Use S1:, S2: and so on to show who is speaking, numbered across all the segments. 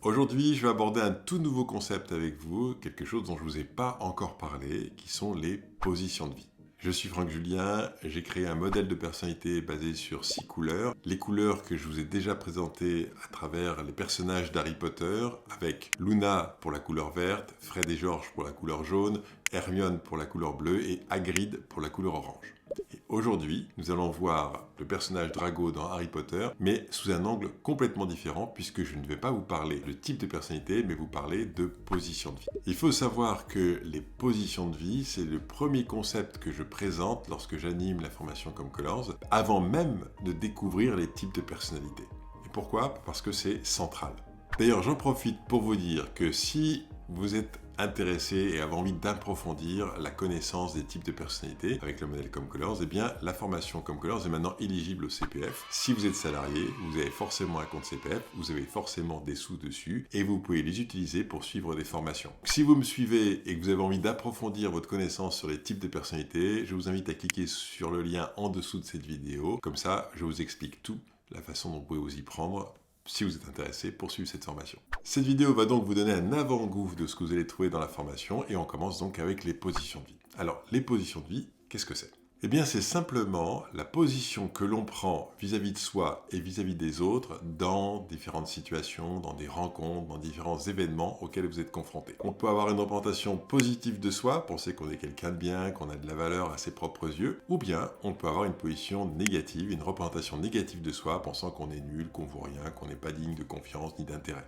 S1: Aujourd'hui, je vais aborder un tout nouveau concept avec vous, quelque chose dont je ne vous ai pas encore parlé, qui sont les positions de vie. Je suis Franck Julien, j'ai créé un modèle de personnalité basé sur 6 couleurs. Les couleurs que je vous ai déjà présentées à travers les personnages d'Harry Potter, avec Luna pour la couleur verte, Fred et George pour la couleur jaune, Hermione pour la couleur bleue et Hagrid pour la couleur orange. Et aujourd'hui, nous allons voir le personnage Drago dans Harry Potter, mais sous un angle complètement différent, puisque je ne vais pas vous parler de type de personnalité, mais vous parler de position de vie. Il faut savoir que les positions de vie, c'est le premier concept que je présente lorsque j'anime la formation Comme Colors, avant même de découvrir les types de personnalité. Et pourquoi ? Parce que c'est central. D'ailleurs, j'en profite pour vous dire que si vous êtes intéressé et avez envie d'approfondir la connaissance des types de personnalités avec le modèle Comme Colors, eh bien la formation Comme Colors est maintenant éligible au CPF. Si vous êtes salarié, vous avez forcément un compte CPF, vous avez forcément des sous dessus et vous pouvez les utiliser pour suivre des formations. Si vous me suivez et que vous avez envie d'approfondir votre connaissance sur les types de personnalités, je vous invite à cliquer sur le lien en dessous de cette vidéo. Comme ça, je vous explique tout, la façon dont vous pouvez vous y prendre si vous êtes intéressé pour suivre cette formation. Cette vidéo va donc vous donner un avant-goût de ce que vous allez trouver dans la formation et on commence donc avec les positions de vie. Alors, les positions de vie, qu'est-ce que c'est ? Eh bien, c'est simplement la position que l'on prend vis-à-vis de soi et vis-à-vis des autres dans différentes situations, dans des rencontres, dans différents événements auxquels vous êtes confrontés. On peut avoir une représentation positive de soi, penser qu'on est quelqu'un de bien, qu'on a de la valeur à ses propres yeux, ou bien on peut avoir une position négative, une représentation négative de soi, pensant qu'on est nul, qu'on vaut rien, qu'on n'est pas digne de confiance ni d'intérêt.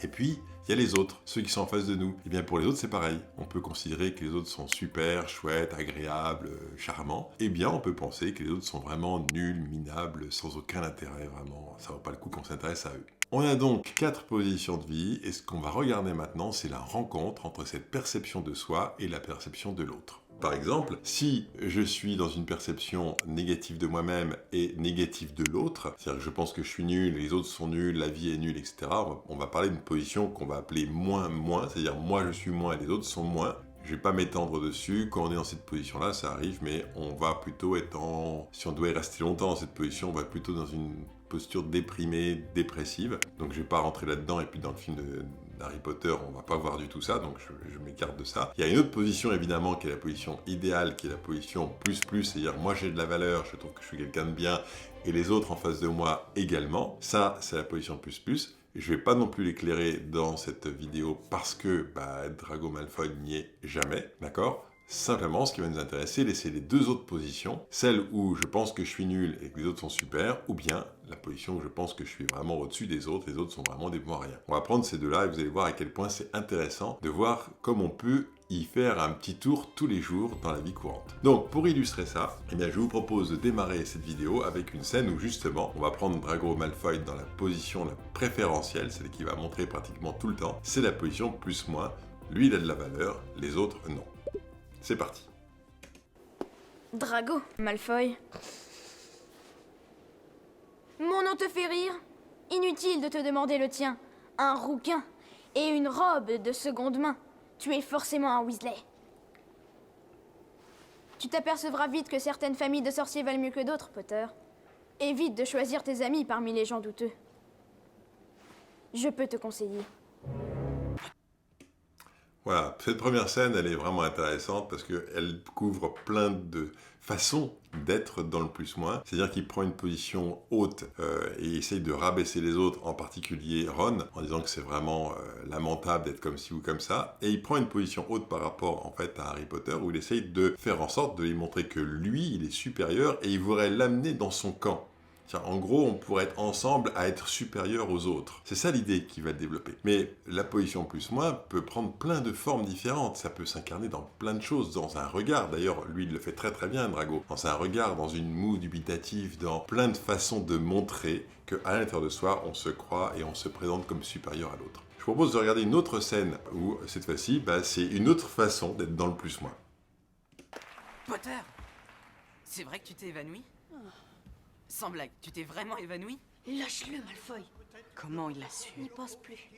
S1: Et puis, il y a les autres, ceux qui sont en face de nous. Et bien pour les autres, c'est pareil. On peut considérer que les autres sont super, chouettes, agréables, charmants. Et bien on peut penser que les autres sont vraiment nuls, minables, sans aucun intérêt, vraiment. Ça vaut pas le coup qu'on s'intéresse à eux. On a donc 4 positions de vie, et ce qu'on va regarder maintenant, c'est la rencontre entre cette perception de soi et la perception de l'autre. Par exemple, si je suis dans une perception négative de moi-même et négative de l'autre, c'est-à-dire que je pense que je suis nul, les autres sont nuls, la vie est nulle, etc., on va parler d'une position qu'on va appeler moins, c'est-à-dire moi je suis moins et les autres sont moins. Je ne vais pas m'étendre dessus, quand on est dans cette position-là, ça arrive, mais on va plutôt être si on doit y rester longtemps dans cette position, on va être plutôt dans une posture déprimée, dépressive. Donc je ne vais pas rentrer là-dedans, et puis dans le film d'Harry Potter, on ne va pas voir du tout ça, donc je m'écarte de ça. Il y a une autre position évidemment qui est la position idéale, qui est la position plus, c'est-à-dire moi j'ai de la valeur, je trouve que je suis quelqu'un de bien, et les autres en face de moi également. Ça, c'est la position plus. Je ne vais pas non plus l'éclairer dans cette vidéo parce que Drago Malfoy n'y est jamais, d'accord ? Simplement, ce qui va nous intéresser, c'est les deux autres positions, celle où je pense que je suis nul et que les autres sont super, ou bien la position où je pense que je suis vraiment au-dessus des autres, les autres sont vraiment des bons à rien. On va prendre ces deux-là et vous allez voir à quel point c'est intéressant de voir comment on peut y faire un petit tour tous les jours dans la vie courante. Donc, pour illustrer ça, eh bien, je vous propose de démarrer cette vidéo avec une scène où justement, on va prendre Drago Malfoy dans la position la préférentielle, celle qui va montrer pratiquement tout le temps, c'est la position plus-moins. Lui, il a de la valeur, les autres, non. C'est parti.
S2: Drago Malfoy. Mon nom te fait rire ? Inutile de te demander le tien. Un rouquin et une robe de seconde main. Tu es forcément un Weasley. Tu t'apercevras vite que certaines familles de sorciers valent mieux que d'autres, Potter. Évite de choisir tes amis parmi les gens douteux. Je peux te conseiller.
S1: Voilà, cette première scène, elle est vraiment intéressante parce qu'elle couvre plein de façons d'être dans le plus-moins. C'est-à-dire qu'il prend une position haute et essaye de rabaisser les autres, en particulier Ron, en disant que c'est vraiment lamentable d'être comme ci ou comme ça. Et il prend une position haute par rapport en fait à Harry Potter où il essaye de faire en sorte de lui montrer que lui, il est supérieur et il voudrait l'amener dans son camp. En gros, on pourrait être ensemble à être supérieur aux autres. C'est ça l'idée qui va le développer. Mais la position plus-moins peut prendre plein de formes différentes. Ça peut s'incarner dans plein de choses, dans un regard. D'ailleurs, lui, il le fait très très bien, Drago. Dans un regard, dans une moue dubitative, dans plein de façons de montrer qu'à l'intérieur de soi, on se croit et on se présente comme supérieur à l'autre. Je vous propose de regarder une autre scène où, cette fois-ci, c'est une autre façon d'être dans le plus-moins.
S3: Potter, c'est vrai que tu t'es évanoui ? Sans blague, tu t'es vraiment évanoui ?
S4: Lâche-le, Malfoy.
S3: Comment il l'a su ?
S4: N'y pense plus.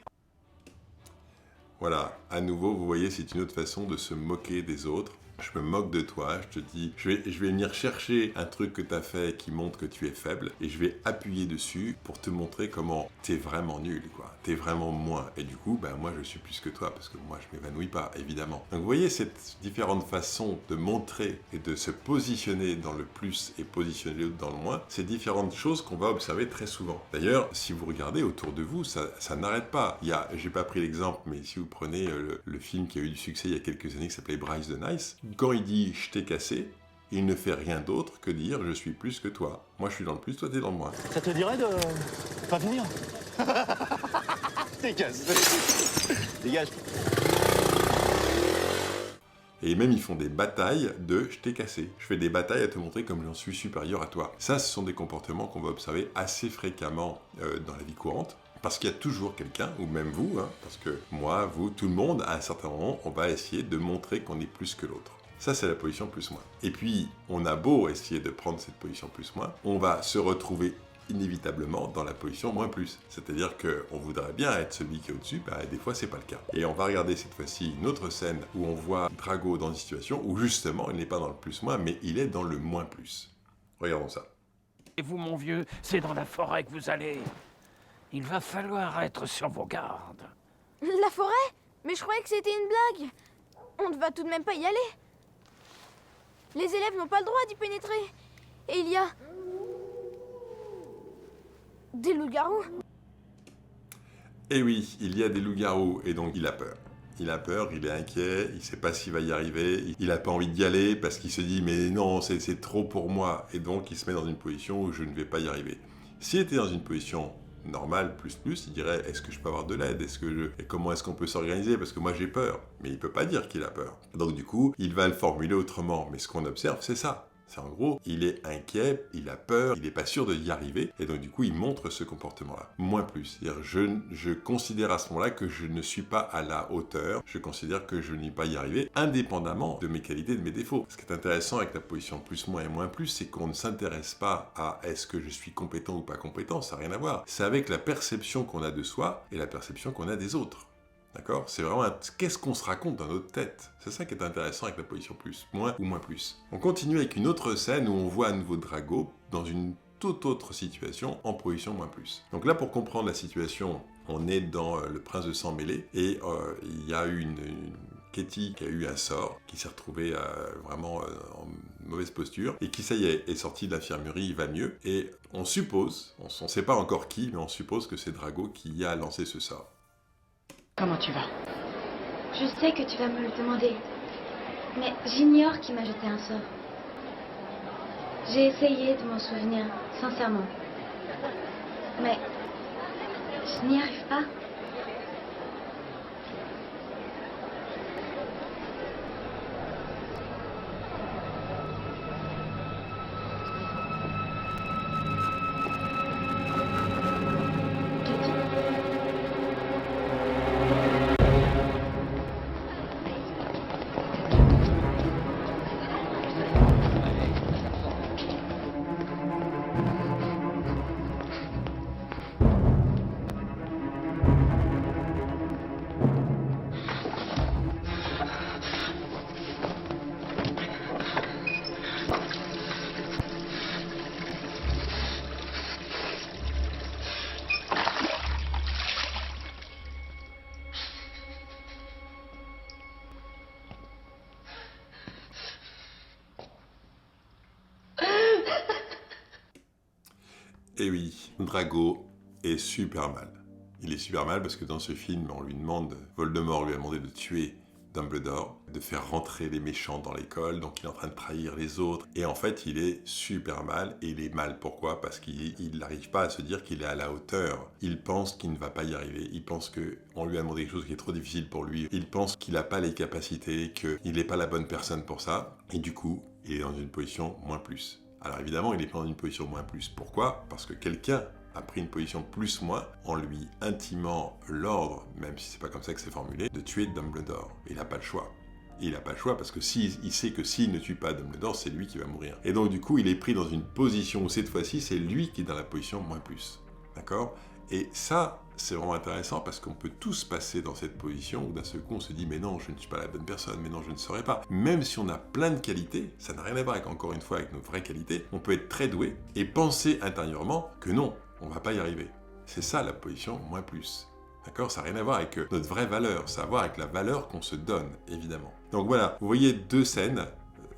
S1: Voilà, à nouveau, vous voyez, c'est une autre façon de se moquer des autres. je me moque de toi, je te dis, je vais venir chercher un truc que tu as fait qui montre que tu es faible, et je vais appuyer dessus pour te montrer comment t'es vraiment nul, quoi. T'es vraiment moins. Et du coup, ben, moi, je suis plus que toi, parce que moi, je m'évanouis pas, évidemment. Donc, vous voyez cette différente façon de montrer et de se positionner dans le plus et positionner l'autre dans le moins, c'est différentes choses qu'on va observer très souvent. D'ailleurs, si vous regardez autour de vous, ça n'arrête pas. J'ai pas pris l'exemple, mais si vous prenez le film qui a eu du succès il y a quelques années qui s'appelait Bryce the Nice, quand il dit « je t'ai cassé », il ne fait rien d'autre que dire « je suis plus que toi ». Moi, je suis dans le plus, toi, t'es dans le moins.
S5: Ça te dirait de pas venir? T'es cassé. Dégage.
S1: Et même, ils font des batailles de « je t'ai cassé ». Je fais des batailles à te montrer comme j'en suis supérieur à toi. Ça, ce sont des comportements qu'on va observer assez fréquemment dans la vie courante. Parce qu'il y a toujours quelqu'un, ou même vous, hein, parce que moi, vous, tout le monde, à un certain moment, on va essayer de montrer qu'on est plus que l'autre. Ça, c'est la position plus-moins. Et puis, on a beau essayer de prendre cette position plus-moins, on va se retrouver inévitablement dans la position moins-plus. C'est-à-dire qu'on voudrait bien être celui qui est au-dessus, bah, des fois, c'est pas le cas. Et on va regarder cette fois-ci une autre scène où on voit Drago dans une situation où, justement, il n'est pas dans le plus-moins, mais il est dans le moins-plus. Regardons ça.
S6: Et vous, mon vieux, c'est dans la forêt que vous allez. Il va falloir être sur vos gardes.
S2: La forêt? Mais je croyais que c'était une blague. On ne va tout de même pas y aller. Les élèves n'ont pas le droit d'y pénétrer. Et il y a... des loups-garous.
S1: Eh oui, il y a des loups-garous, et donc il a peur. Il a peur, il est inquiet, il ne sait pas s'il va y arriver, il n'a pas envie d'y aller parce qu'il se dit « mais non, c'est trop pour moi », et donc il se met dans une position où je ne vais pas y arriver. S'il était dans une position normal, plus, il dirait « est-ce que je peux avoir de l'aide ? Et comment est-ce qu'on peut s'organiser ? Parce que moi j'ai peur. » Mais il ne peut pas dire qu'il a peur. Donc du coup, il va le formuler autrement. Mais ce qu'on observe, c'est ça. C'est en gros, il est inquiet, il a peur, il n'est pas sûr d'y arriver, et donc du coup, il montre ce comportement-là. Moins plus. C'est-à-dire, je considère à ce moment-là que je ne suis pas à la hauteur, je considère que je n'ai pas y arriver, indépendamment de mes qualités et de mes défauts. Ce qui est intéressant avec la position plus, moins et moins plus, c'est qu'on ne s'intéresse pas à est-ce que je suis compétent ou pas compétent, ça n'a rien à voir. C'est avec la perception qu'on a de soi et la perception qu'on a des autres. D'accord ? C'est vraiment qu'est-ce qu'on se raconte dans notre tête. C'est ça qui est intéressant avec la position plus, moins ou moins plus. On continue avec une autre scène où on voit à nouveau Drago dans une toute autre situation en position moins plus. Donc là, pour comprendre la situation, on est dans Le Prince de Sang Mêlé et il y a eu une Katie qui a eu un sort, qui s'est retrouvée vraiment en mauvaise posture et qui, ça y est sortie de l'infirmerie, il va mieux. Et on suppose, on ne sait pas encore qui, mais on suppose que c'est Drago qui a lancé ce sort.
S7: Comment tu vas?
S4: Je sais que tu vas me le demander, mais j'ignore qui m'a jeté un sort. J'ai essayé de m'en souvenir, sincèrement. Mais je n'y arrive pas.
S1: Et oui, Drago est super mal. Il est super mal parce que dans ce film, on lui demande, Voldemort lui a demandé de tuer Dumbledore, de faire rentrer les méchants dans l'école, donc il est en train de trahir les autres. Et en fait, il est super mal, et il est mal. Pourquoi ? Parce qu'il n'arrive pas à se dire qu'il est à la hauteur. Il pense qu'il ne va pas y arriver. Il pense qu'on lui a demandé quelque chose qui est trop difficile pour lui. Il pense qu'il n'a pas les capacités, qu'il n'est pas la bonne personne pour ça. Et du coup, il est dans une position moins plus. Alors évidemment, il n'est pas dans une position moins plus. Pourquoi ? Parce que quelqu'un a pris une position plus-moins en lui intimant l'ordre, même si c'est pas comme ça que c'est formulé, de tuer Dumbledore. Il n'a pas le choix. Il n'a pas le choix parce que il sait que s'il ne tue pas Dumbledore, c'est lui qui va mourir. Et donc du coup, il est pris dans une position où cette fois-ci, c'est lui qui est dans la position moins plus. D'accord ? Et ça, c'est vraiment intéressant parce qu'on peut tous passer dans cette position où d'un seul coup on se dit mais non, je ne suis pas la bonne personne, mais non, je ne saurais pas. Même si on a plein de qualités, ça n'a rien à voir avec, encore une fois, avec nos vraies qualités, on peut être très doué et penser intérieurement que non, on ne va pas y arriver. C'est ça la position moins plus. D'accord? Ça n'a rien à voir avec notre vraie valeur, ça a à voir avec la valeur qu'on se donne, évidemment. Donc voilà, vous voyez deux scènes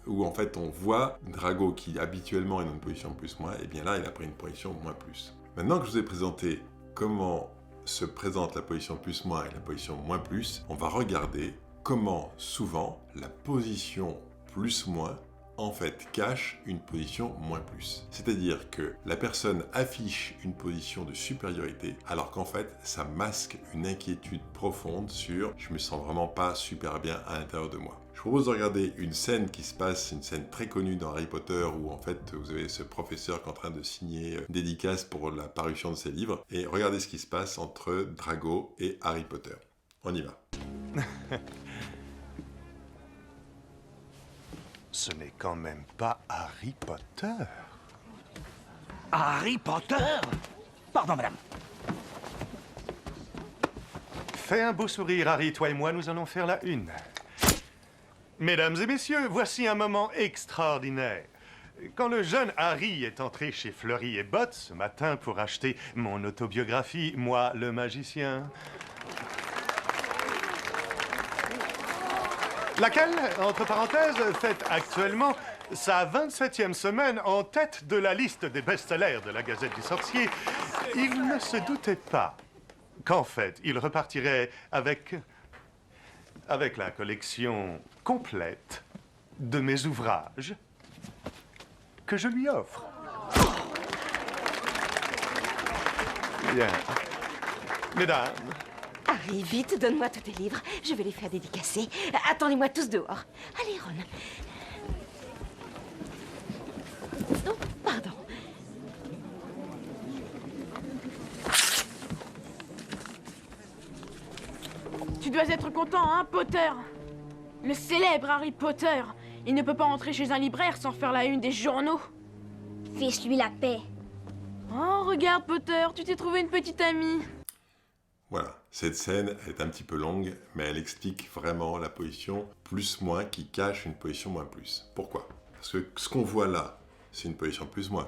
S1: où en fait on voit Drago qui habituellement est dans une position plus-moins, et bien là il a pris une position moins plus. Maintenant que je vous ai présenté comment se présente la position plus-moins et la position moins plus, on va regarder comment souvent la position plus-moins en fait cache une position moins plus. C'est-à-dire que la personne affiche une position de supériorité alors qu'en fait ça masque une inquiétude profonde sur « je me sens vraiment pas super bien à l'intérieur de moi ». Je vous propose de regarder une scène qui se passe, une scène très connue dans Harry Potter où en fait vous avez ce professeur qui est en train de signer une dédicace pour la parution de ses livres et regardez ce qui se passe entre Drago et Harry Potter. On y va.
S8: Ce n'est quand même pas Harry Potter.
S6: Harry Potter? Pardon, madame.
S8: Fais un beau sourire, Harry. Toi et moi, nous allons faire la une. Mesdames et messieurs, voici un moment extraordinaire. Quand le jeune Harry est entré chez Fleury et Bott ce matin pour acheter mon autobiographie, Moi, le magicien... Laquelle, entre parenthèses, fête actuellement sa 27e semaine en tête de la liste des best-sellers de la Gazette du Sorcier, il ne se doutait pas qu'en fait, il repartirait avec la collection complète de mes ouvrages que je lui offre. Bien. Mesdames,
S9: Harry, vite, donne-moi tous tes livres. Je vais les faire dédicacer. Attendez-moi tous dehors. Allez, Ron. Oh, pardon.
S2: Tu dois être content, hein, Potter? Le célèbre Harry Potter. Il ne peut pas entrer chez un libraire sans faire la une des journaux.
S4: Fiche-lui la paix.
S2: Oh, regarde, Potter, tu t'es trouvé une petite amie.
S1: Voilà, cette scène elle est un petit peu longue, mais elle explique vraiment la position plus-moins qui cache une position moins plus. Pourquoi? Parce que ce qu'on voit là, c'est une position plus-moins.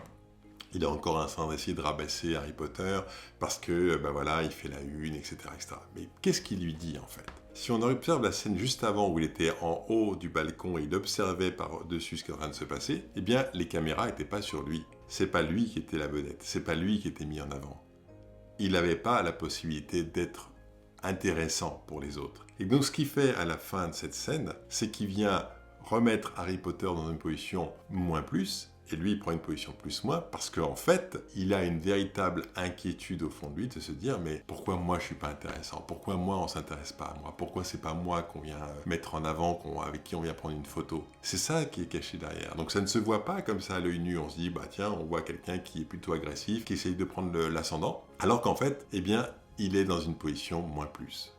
S1: Il est encore en train d'essayer de rabasser Harry Potter parce que, ben voilà, il fait la une, etc., etc. Mais qu'est-ce qu'il lui dit en fait? Si on observe la scène juste avant où il était en haut du balcon et il observait par-dessus ce qui est en train de se passer, eh bien, les caméras n'étaient pas sur lui. C'est pas lui qui était la vedette, c'est pas lui qui était mis en avant. Il n'avait pas la possibilité d'être intéressant pour les autres. Et donc ce qu'il fait à la fin de cette scène, c'est qu'il vient remettre Harry Potter dans une position moins plus, et lui il prend une position plus moins, parce qu'en fait, il a une véritable inquiétude au fond de lui de se dire mais pourquoi moi je suis pas intéressant? Pourquoi moi on s'intéresse pas à moi? Pourquoi c'est pas moi qu'on vient mettre en avant, avec qui on vient prendre une photo? C'est ça qui est caché derrière. Donc ça ne se voit pas comme ça à l'œil nu, on se dit bah tiens, on voit quelqu'un qui est plutôt agressif, qui essaye de prendre l'ascendant, alors qu'en fait, eh bien, il est dans une position moins plus.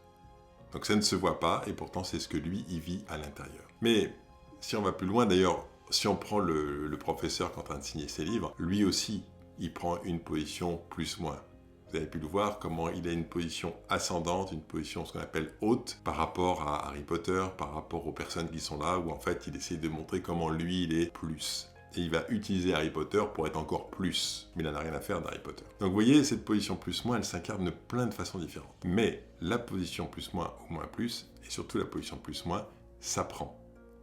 S1: Donc ça ne se voit pas, et pourtant c'est ce que lui, il vit à l'intérieur. Mais si on va plus loin, d'ailleurs, si on prend le professeur qui est en train de signer ses livres, lui aussi, il prend une position plus-moins. Vous avez pu le voir, comment il a une position ascendante, une position ce qu'on appelle haute, par rapport à Harry Potter, par rapport aux personnes qui sont là, où en fait, il essaie de montrer comment lui, il est plus. Et il va utiliser Harry Potter pour être encore plus. Mais il n'en a rien à faire d'Harry Potter. Donc vous voyez, cette position plus-moins, elle s'incarne de plein de façons différentes. Mais la position plus-moins ou moins plus, et surtout la position plus-moins, s'apprend.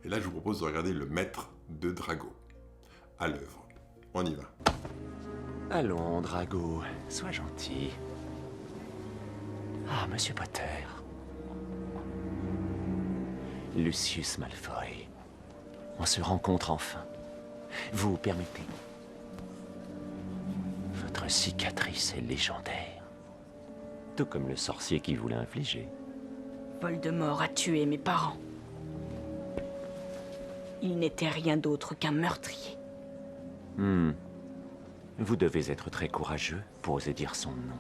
S1: Et là, je vous propose de regarder le maître de Drago à l'œuvre. On y va.
S6: Allons, Drago, sois gentil. Ah, Monsieur Potter. Lucius Malfoy. On se rencontre enfin. Vous permettez? Votre cicatrice est légendaire. Tout comme le sorcier qui vous l'a infligé.
S9: Voldemort a tué mes parents. Il n'était rien d'autre qu'un meurtrier.
S6: Vous devez être très courageux pour oser dire son nom.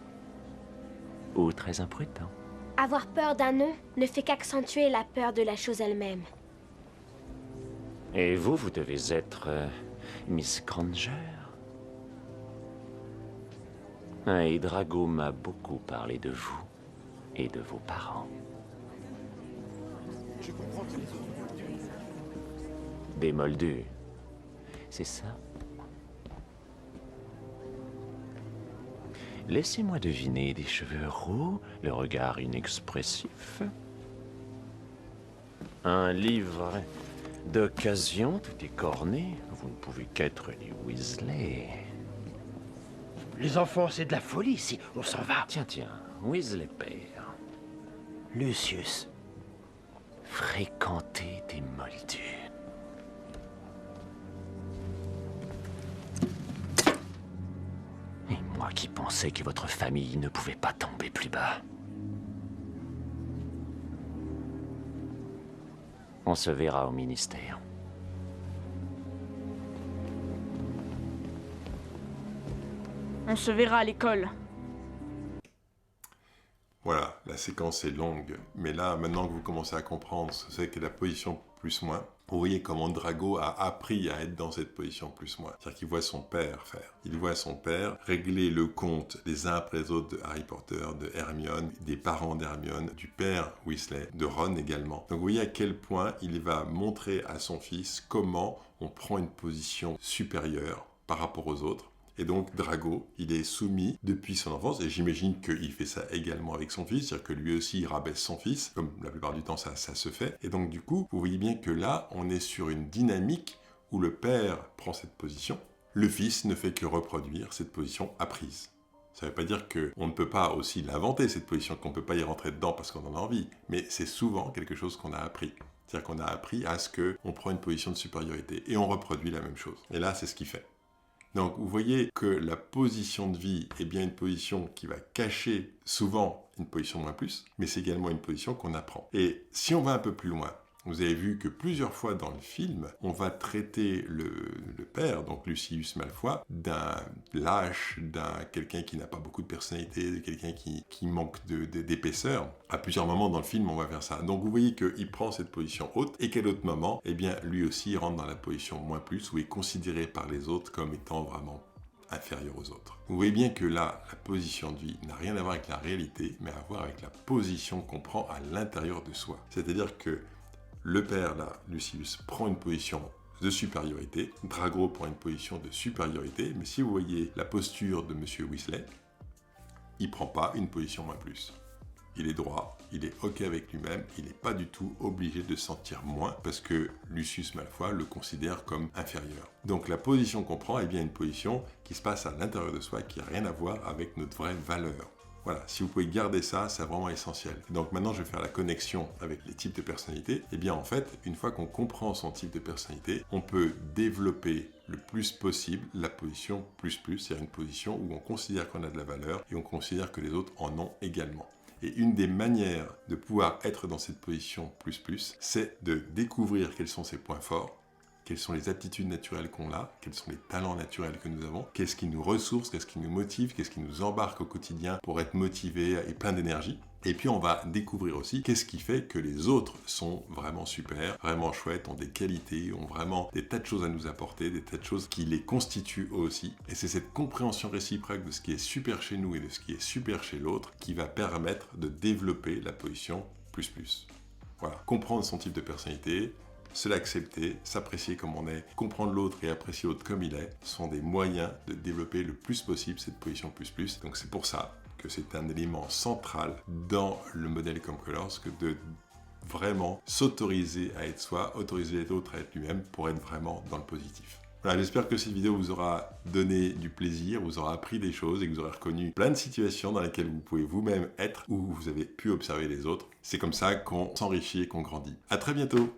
S6: Ou très imprudent.
S4: Avoir peur d'un nom ne fait qu'accentuer la peur de la chose elle-même.
S6: Et vous devez être Miss Granger.
S10: Et Drago m'a beaucoup parlé de vous et de vos parents. Des moldus, c'est ça? Laissez-moi deviner, des cheveux roux, le regard inexpressif. Un livre d'occasion, tout écorné. Vous ne pouvez qu'être les Weasley.
S6: Les enfants, c'est de la folie ici. On s'en va.
S10: Tiens, Weasley père.
S6: Lucius.
S10: Fréquenter des moldus. Et moi qui pensais que votre famille ne pouvait pas tomber plus bas. On se verra au ministère.
S2: On se verra à l'école.
S1: Voilà, la séquence est longue, mais là, maintenant que vous commencez à comprendre ce que c'est que la position plus-moins, vous voyez comment Drago a appris à être dans cette position plus-moins. C'est-à-dire qu'il voit son père faire. Il voit son père régler le compte les uns après les autres de Harry Potter, de Hermione, des parents d'Hermione, du père Weasley, de Ron également. Donc vous voyez à quel point il va montrer à son fils comment on prend une position supérieure par rapport aux autres. Et donc Drago, il est soumis depuis son enfance, et j'imagine qu'il fait ça également avec son fils, c'est-à-dire que lui aussi il rabaisse son fils, comme la plupart du temps ça se fait. Et donc du coup, vous voyez bien que là, on est sur une dynamique où le père prend cette position, le fils ne fait que reproduire cette position apprise. Ça ne veut pas dire qu'on ne peut pas aussi l'inventer, cette position, qu'on ne peut pas y rentrer dedans parce qu'on en a envie, mais c'est souvent quelque chose qu'on a appris. C'est-à-dire qu'on a appris à ce qu'on prend une position de supériorité, et on reproduit la même chose. Et là, c'est ce qu'il fait. Donc vous voyez que la position de vie est bien une position qui va cacher souvent une position moins plus, mais c'est également une position qu'on apprend. Et si on va un peu plus loin, vous avez vu que plusieurs fois dans le film, on va traiter le père, donc Lucius Malfoy, d'un lâche, d'un quelqu'un qui n'a pas beaucoup de personnalité, de quelqu'un qui manque d'épaisseur. À plusieurs moments dans le film, on va faire ça. Donc vous voyez qu'il prend cette position haute, et qu'à d'autres moments, eh bien, lui aussi il rentre dans la position moins plus, où il est considéré par les autres comme étant vraiment inférieur aux autres. Vous voyez bien que là, la position de vie n'a rien à voir avec la réalité, mais à voir avec la position qu'on prend à l'intérieur de soi. C'est-à-dire que le père, là, Lucius, prend une position de supériorité, Drago prend une position de supériorité, mais si vous voyez la posture de Monsieur Weasley, il ne prend pas une position moins plus. Il est droit, il est OK avec lui-même, il n'est pas du tout obligé de se sentir moins, parce que Lucius Malfoy le considère comme inférieur. Donc la position qu'on prend est bien une position qui se passe à l'intérieur de soi, qui n'a rien à voir avec notre vraie valeur. Voilà, si vous pouvez garder ça, c'est vraiment essentiel. Donc maintenant, je vais faire la connexion avec les types de personnalités. Et bien en fait, une fois qu'on comprend son type de personnalité, on peut développer le plus possible la position plus-plus, c'est-à-dire une position où on considère qu'on a de la valeur et on considère que les autres en ont également. Et une des manières de pouvoir être dans cette position plus-plus, c'est de découvrir quels sont ses points forts, quelles sont les aptitudes naturelles qu'on a, quels sont les talents naturels que nous avons, qu'est-ce qui nous ressource, qu'est-ce qui nous motive, qu'est-ce qui nous embarque au quotidien pour être motivé et plein d'énergie. Et puis on va découvrir aussi qu'est-ce qui fait que les autres sont vraiment super, vraiment chouettes, ont des qualités, ont vraiment des tas de choses à nous apporter, des tas de choses qui les constituent eux aussi. Et c'est cette compréhension réciproque de ce qui est super chez nous et de ce qui est super chez l'autre qui va permettre de développer la position plus-plus. Voilà, comprendre son type de personnalité, se l'accepter, s'apprécier comme on est, comprendre l'autre et apprécier l'autre comme il est, sont des moyens de développer le plus possible cette position plus-plus. Donc c'est pour ça que c'est un élément central dans le modèle Come Colors, que de vraiment s'autoriser à être soi, autoriser les autres à être lui-même pour être vraiment dans le positif. Voilà, j'espère que cette vidéo vous aura donné du plaisir, vous aura appris des choses et que vous aurez reconnu plein de situations dans lesquelles vous pouvez vous-même être ou vous avez pu observer les autres. C'est comme ça qu'on s'enrichit et qu'on grandit. À très bientôt!